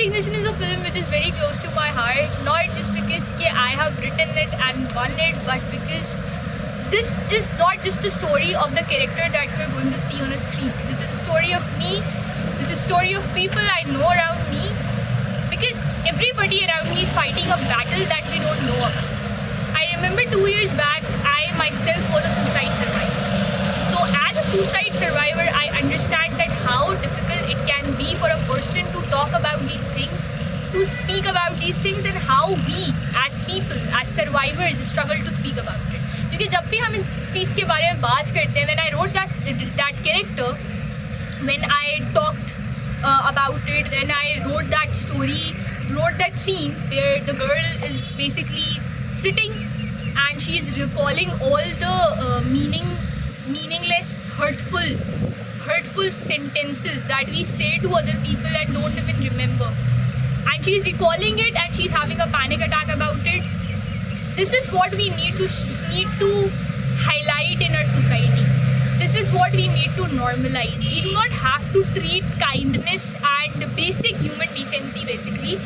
Heartignition is a film which is very close to my heart, not just because I have written it and won it, but because this is not just a story of the character that we are going to see on a screen. This is a story of me. This is a story of people I know around me, because everybody around me is fighting a battle that we don't know about. I remember 2 years back, I myself was a suicide survivor. So as a suicide survivor, I understand that how difficult it can be for a person to talk about these things, to speak about these things, and how we as people, as survivors, struggle to speak about it. क्योंकि जब भी हम इस चीज़ के बारे में बात करते हैं, when I wrote that character, when I talked about it, when I wrote that story, wrote that scene where the girl is basically sitting and she is recalling all the meaningless, hurtful sentences that we say to other people and don't even remember. And she is recalling it and she is having a panic attack about it. This is what we need to highlight in our society. This is what we need to normalize. We do not have to treat kindness and basic human decency basically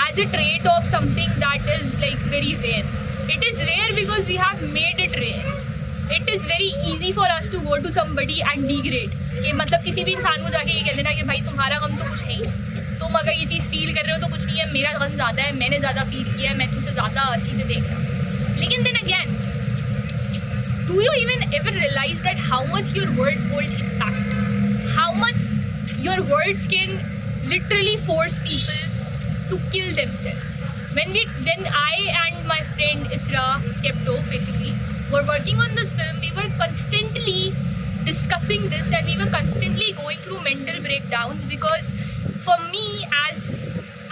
as a trait of something that is like very rare. It is rare because we have made it rare. It is very easy for us to go to somebody and degrade. कि मतलब किसी भी इंसान को जाके ये कह देना कि भाई तुम्हारा गम तो कुछ है ही, तुम अगर ये चीज़ फील कर रहे हो तो कुछ नहीं है, मेरा गम ज़्यादा है, मैंने ज़्यादा फील किया है, मैं तुमसे ज़्यादा चीज़ें देख रहा हूँ. लेकिन then again, do you even ever realize that how much your words hold impact? How much your words can literally force people to kill themselves? When I and my friend Isra, SKEPHTO basically, were working on this film, we were constantly discussing this and we were constantly going through mental breakdowns, because for me as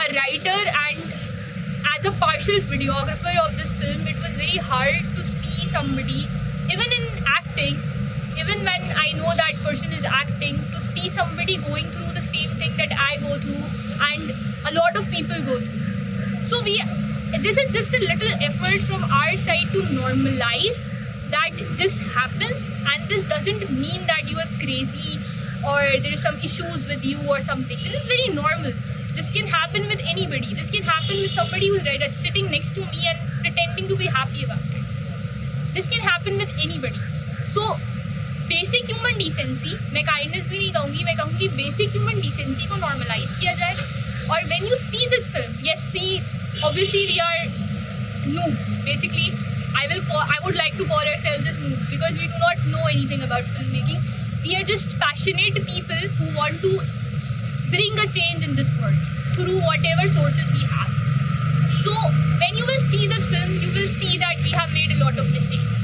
a writer and as a partial videographer of this film, it was very hard to see somebody, even in acting, even when I know that person is acting, to see somebody going through the same thing that I go through and a lot of people go through. So this is just a little effort from our side to normalize that this happens, and this doesn't mean that you are crazy or there is some issues with you or something. This is very normal. This can happen with anybody. This can happen with somebody who's sitting next to me and pretending to be happy about it. This can happen with anybody. So basic human decency, मैं kindness भी नहीं कहूँगी, मैं कहूँगी basic human decency को normalize किया जाए. और when you see this film, yes, see, obviously we are noobs. Basically, I would like to call ourselves as noobs because we do not know anything about filmmaking. We are just passionate people who want to bring a change in this world through whatever sources we have. So when you will see this film, you will see that we have made a lot of mistakes.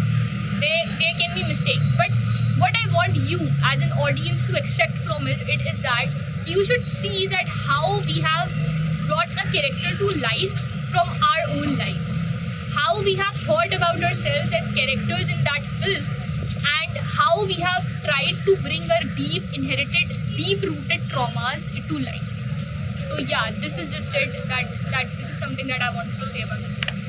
There can be mistakes, but what I want you as an audience to extract from it is that you should see that how we have brought a character to life from our own lives, how we have thought about ourselves as characters in that film, and how we have tried to bring our deep-rooted traumas into life. So yeah, this is just it. That this is something that I wanted to say about this film.